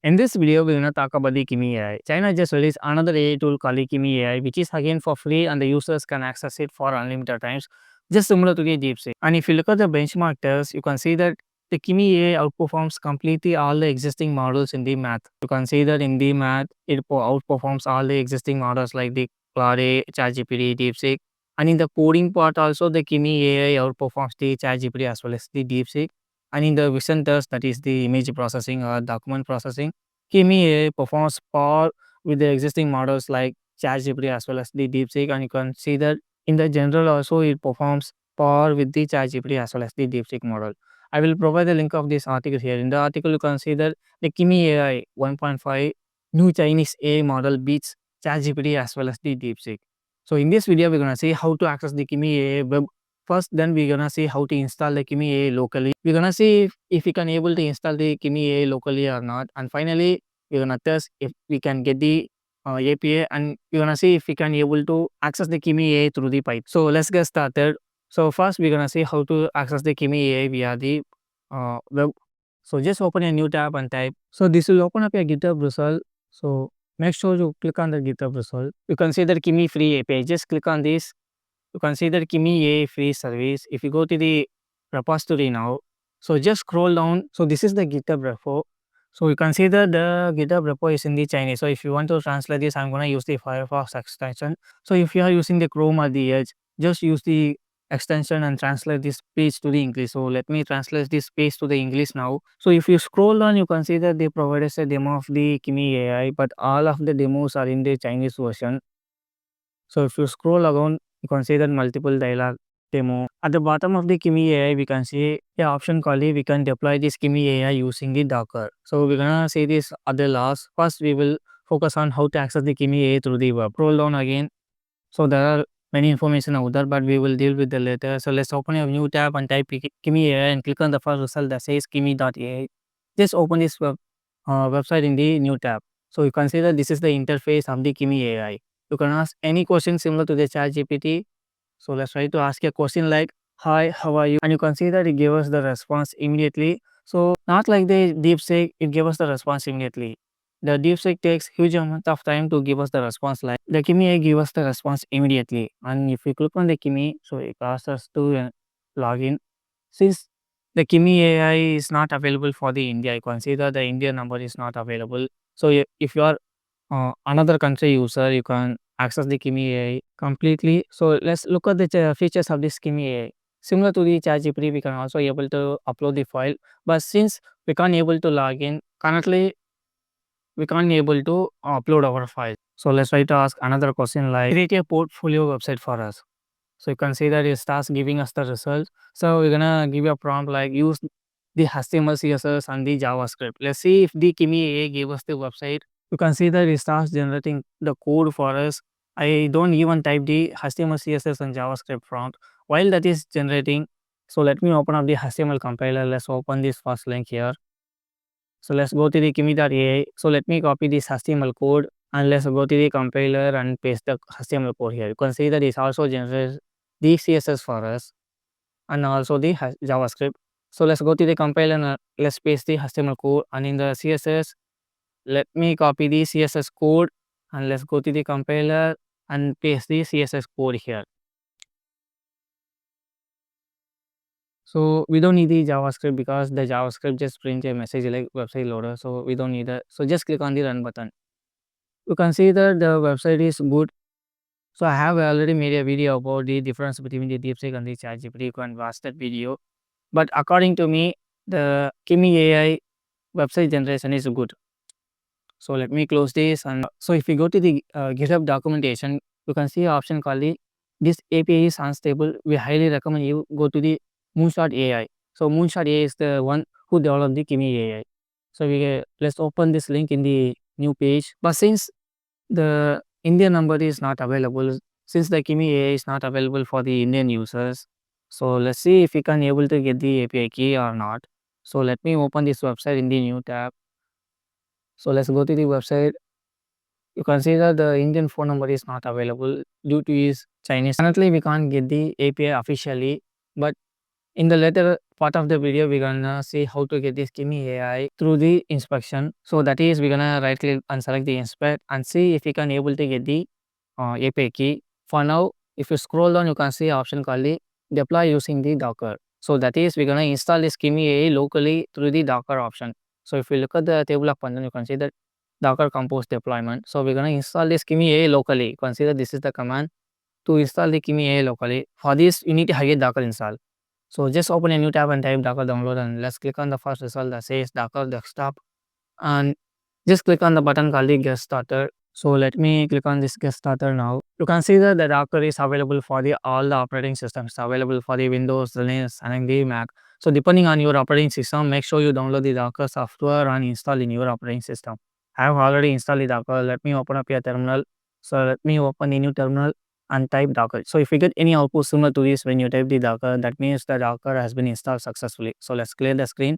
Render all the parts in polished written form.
In this video, we're going to talk about the Kimi AI. China just released another AI tool called the Kimi AI, which is again for free and the users can access it for unlimited times, just similar to the DeepSeek. And if you look at the benchmark test, you can see that the Kimi AI outperforms completely all the existing models in the math. You can see that in the math, it outperforms all the existing models like the Claude, ChatGPT, DeepSeek. And in the coding part also, the Kimi AI outperforms the ChatGPT as well as the DeepSeek. And in the vision test, that is the image processing or document processing, Kimi AI performs par with the existing models like ChatGPT as well as the DeepSeek, and you can see that in the general also it performs par with the ChatGPT as well as the DeepSeek model. I will provide the link of this article here. In the article, you can see that the Kimi AI 1.5 new Chinese AI model beats ChatGPT as well as the DeepSeek. So in this video, we're gonna see how to access the Kimi AI web first. Then we're gonna see how to install the Kimi AI locally. We're gonna see if we can able to install the Kimi AI locally or not. And finally, we're gonna test if we can get the API, and we're gonna see if we can able to access the Kimi AI through the pipe. So let's get started. So first, we're gonna see how to access the Kimi AI via the web. So just open a new tab and type. So this will open up a GitHub result. So make sure you click on the GitHub result. You can see the Kimi free API. Just click on this. You can see the Kimi AI free service. If you go to the repository now, so just scroll down. So this is the GitHub repo. So you can see that the GitHub repo is in the Chinese. So if you want to translate this, I'm going to use the Firefox extension. So if you are using the Chrome or the Edge, just use the extension and translate this page to the English. So let me translate this page to the English now. So if you scroll down, you can see that they provided a demo of the Kimi AI, but all of the demos are in the Chinese version. So if you scroll around, you can see that multiple dialog demo. At the bottom of the Kimi AI, we can see the option called we can deploy this Kimi AI using the Docker. So we're gonna see this other last. First, we will focus on how to access the Kimi AI through the web. Scroll down again. So there are many information out there, but we will deal with the later. So let's open a new tab and type Kimi AI and click on the first result that says Kimi.ai. Just open this website in the new tab. So you can see that this is the interface of the Kimi AI. You can ask any question similar to the ChatGPT. So let's try to ask a question like, "Hi, how are you?" And you can see that it gave us the response immediately. So not like the DeepSeek, it gave us the response immediately. The DeepSeek takes huge amount of time to give us the response. Like the Kimi AI give us the response immediately. And if we click on the Kimi, so it asks us to log in. Since the Kimi AI is not available for the India, you can see that the Indian number is not available. So if you are another country user, you can access the Kimi AI completely. So let's look at the features of this Kimi AI. Similar to the ChatGPT, we can also able to upload the file. But since we can't able to log in, currently we can't able to upload our file. So let's try to ask another question like create a portfolio website for us. So you can see that it starts giving us the results. So we're gonna give a prompt like use the HTML, CSS and the JavaScript. Let's see if the Kimi AI gave us the website. You can see that it starts generating the code for us. I don't even type the HTML, CSS and JavaScript prompt while that is generating. So let me open up the HTML compiler. Let's open this first link here. So let's go to the Kimi.ai. So let me copy this HTML code and let's go to the compiler and paste the HTML code here. You can see that it also generates the CSS for us and also the JavaScript. So let's go to the compiler and let's paste the HTML code, and in the CSS, let me copy the CSS code and let's go to the compiler and paste the CSS code here. So we don't need the JavaScript because the JavaScript just prints a message like website loader. So we don't need that. So just click on the run button. You can see that the website is good. So I have already made a video about the difference between the DeepSeek and the ChatGPT. You can watch that video. But according to me, the Kimi AI website generation is good. So let me close this. And so if you go to the GitHub documentation, you can see an option called this API is unstable. We highly recommend you go to the Moonshot AI. So Moonshot AI is the one who developed the Kimi AI. So let's open this link in the new page. But since the Indian number is not available, since the Kimi AI is not available for the Indian users, so let's see if we can able to get the API key or not. So let me open this website in the new tab. So let's go to the website. You can see that the Indian phone number is not available due to his Chinese. Currently, we can't get the API officially, but In the later part of the video, we're gonna see how to get this Kimi AI through the inspection. So that is, we're gonna right click and select the inspect and see if we can able to get the API key. For now, if you scroll down, you can see option called the deploy using the Docker. So that is, we're gonna install this Kimi AI locally through the Docker option. So if you look at the table of contents, you can see that Docker compose deployment. So we're gonna install this Kimi AI locally. Consider this is the command to install the Kimi AI locally. For this, you need to have a Docker install. So just open a new tab and type Docker download, and let's click on the first result that says Docker desktop, and just click on the button called the get started. So let me click on this get started now. You can see that the Docker is available for the all the operating systems, available for the Windows, Linux and the Mac. So depending on your operating system, make sure you download the Docker software and install in your operating system. I have already installed the Docker. Let me open up your terminal. So let me open a new terminal and type Docker. So if you get any output similar to this when you type the Docker, that means the Docker has been installed successfully. So let's clear the screen.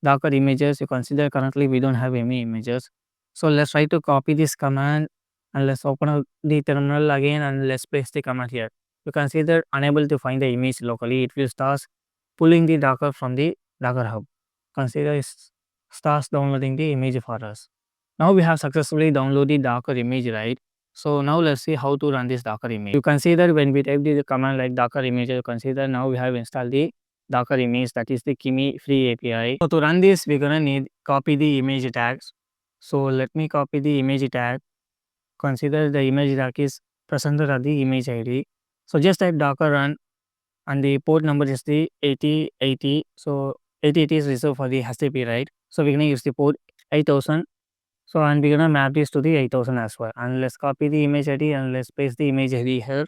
Docker images, you consider currently we don't have any images. So let's try to copy this command and let's open up the terminal again and let's paste the command here. You can see that unable to find the image locally, it will start pulling the Docker from the Docker hub. Consider it starts downloading the image for us. Now we have successfully downloaded Docker image, right? So now let's see how to run this Docker image. You can see that when we type the command like Docker image, you can see that now we have installed the Docker image, that is the Kimi free API. So to run this, we're gonna need copy the image tags. So let me copy the image tag. Consider the image tag is presented at the image ID. So just type Docker run and the port number is the 8080. So 8080 is reserved for the HTTP, right? So we're gonna use the port 8000. So and we're gonna map this to the 8000 as well. And let's copy the image ID and let's paste the image ID here.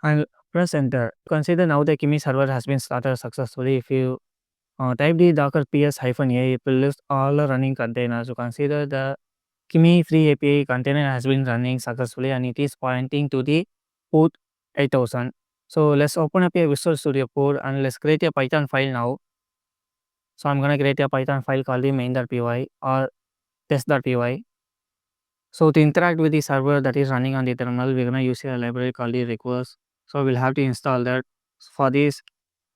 And press enter. Consider now the Kimi server has been started successfully. If you type the docker ps-a, it will list all the running containers. You consider the Kimi free API container has been running successfully and it is pointing to the port 8000. So let's open up a Visual Studio Code and let's create a Python file now. So I'm gonna create a Python file called the main.py or test.py. So to interact with the server that is running on the terminal, we're gonna use a library called the request. So we'll have to install that. For this,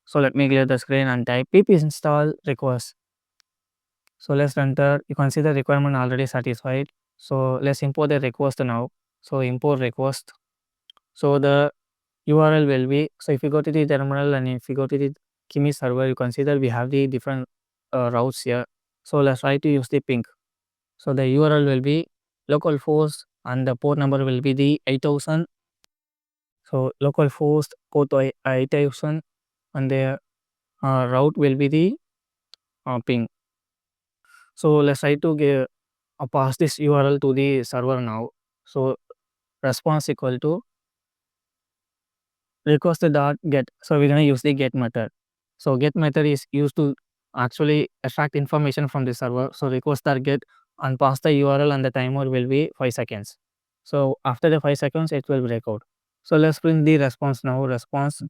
so let me clear the screen and type pip install request. So let's enter. You can see the requirement already satisfied. So let's import the request now. So import request. So the URL will be, so if you go to the terminal and if you go to the Kimi server, you can see that we have the different routes here. So let's try to use the ping. So the URL will be localhost and the port number will be the 8000. So localhost port 8000 and the route will be the ping. So let's try to get, pass this URL to the server now. So response equal to request dot get. So we're gonna use the get method. So get method is used to actually extract information from the server. So request dot get and pass the URL and the timer will be 5 seconds. So after the 5 seconds, it will break out. So let's print the response now. Response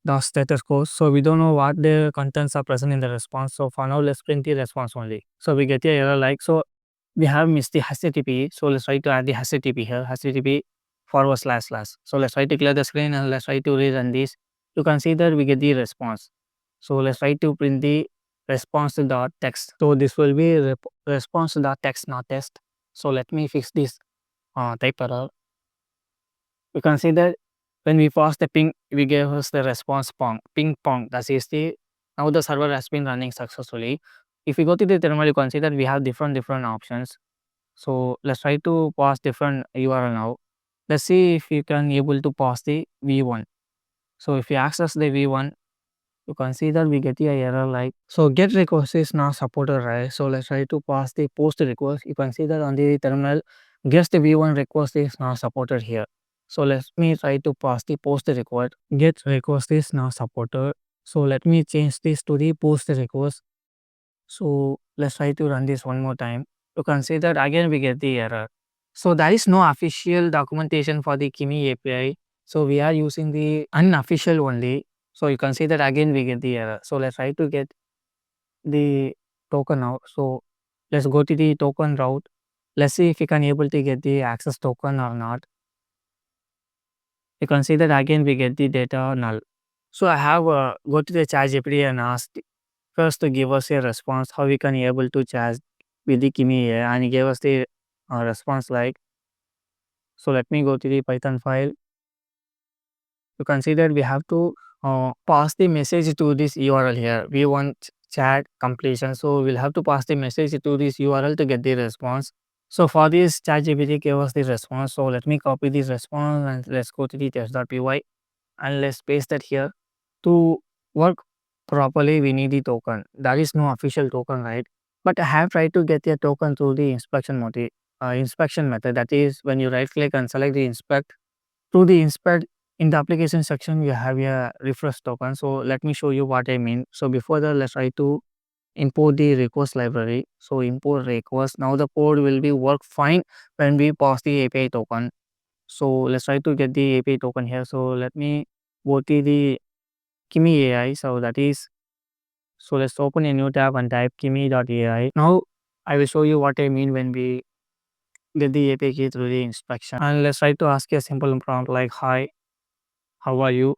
the status code. So we don't know what the contents are present in the response. So for now, let's print the response only. So we get a error like, so we have missed the HTTP. So let's try to add the HTTP here. HTTP forward slash slash. So let's try to clear the screen and let's try to rerun this. You can see that we get the response. So let's try to print the response dot text. So this will be response dot text, not test. So let me fix this type error. You can see that when we pass the ping, we gave us the response ping pong. That is the, now the server has been running successfully. If we go to the terminal, you can see that we have different options. So let's try to pass different URL now. Let's see if you can able to pass the v1. So if you access the v1, you can see that we get the error like, so get request is not supported, right? So let's try to pass the post request. You can see that on the terminal, guess the v1 request is not supported here. So let me try to pass the post request. Get request is not supported. So let me change this to the post request. So let's try to run this one more time. You can see that again we get the error. So there is no official documentation for the Kimi API. So we are using the unofficial only. So you can see that again we get the error. So let's try to get the token out. So let's go to the token route. Let's see if we can able to get the access token or not. You can see that again we get the data null. So I have go to the ChatGPT and asked first to give us a response how we can able to chat with the Kimi AI, and he gave us the response like, so let me go to the Python file. You can see that we have to pass the message to this URL here. We want chat completion, so we'll have to pass the message to this URL to get the response. So for this, ChatGPT gave us the response. So let me copy this response and let's go to the test.py and let's paste that here. To work properly, we need the token. There is no official token, right? But I have tried to get the token through the inspection method. That is, when you right click and select the inspect, to the inspect in the application section, you have a refresh token. So let me show you what I mean. So before that, let's try to import the request library. So import request. Now the code will be work fine when we pass the API token. So let's try to get the API token here. So let me go to the Kimi AI. So that is, so let's open a new tab and type kimi.ai. Now I will show you what I mean when we get the API key through the inspection. And let's try to ask a simple prompt like, hi, how are you?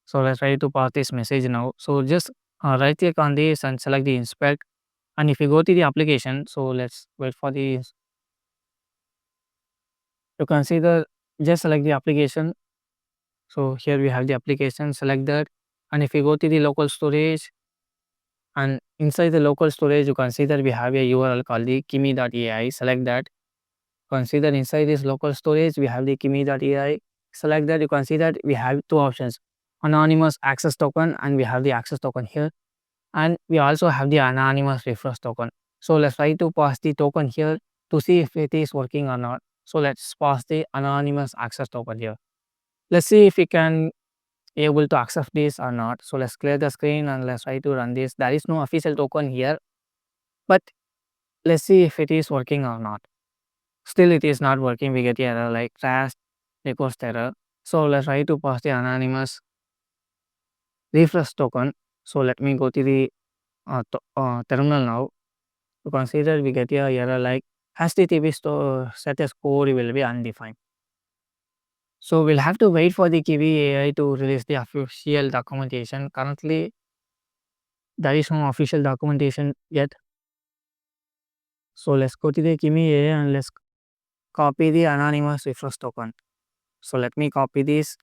So let's try to pass this message now. So just right click on this and select the inspect. And if you go to the application, so let's wait for the, you can see the, just select the application. So here we have the application, select that. And if you go to the local storage, and inside the local storage, you can see that we have a URL called the kimi.ai. Select that. You can see that inside this local storage, we have the kimi.ai. Select that. You can see that we have two options, anonymous access token, and we have the access token here. And we also have the anonymous refresh token. So let's try to pass the token here to see if it is working or not. So let's pass the anonymous access token here. Let's see if we can able to accept this or not. So let's clear the screen and let's try to run this. There is no official token here, but let's see if it is working or not. Still it is not working. We get the error like crash request error. So let's try to pass the anonymous refresh token. So let me go to the terminal now. To consider, we get a error like HTTP status code will be undefined. So we'll have to wait for the Kimi AI to release the official documentation. Currently, there is no official documentation yet. So let's go to the Kimi AI and let's copy the anonymous refresh token. So let me copy this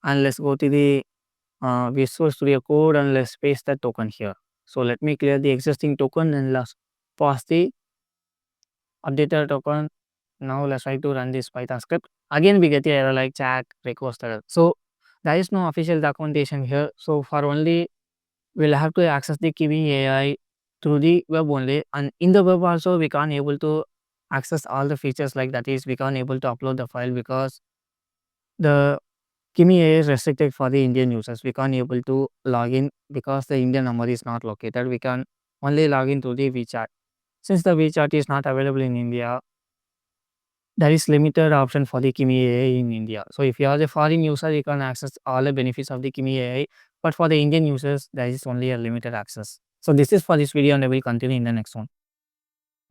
and let's go to the Visual Studio Code and let's paste the token here. So let me clear the existing token and let's pass the updated token. Now let's try to run this Python script. Again, we get the error like chat request error. So there is no official documentation here. So for only we'll have to access the Kimi AI through the web only. And in the web also we can't able to access all the features, like that is we can't able to upload the file because the Kimi AI is restricted for the Indian users. We can't able to log in because the Indian number is not located. We can only log in through the WeChat. Since the WeChat is not available in India, there is limited option for the Kimi AI in India. So if you are a foreign user, you can access all the benefits of the Kimi AI. But for the Indian users, there is only a limited access. So this is for this video and I will continue in the next one.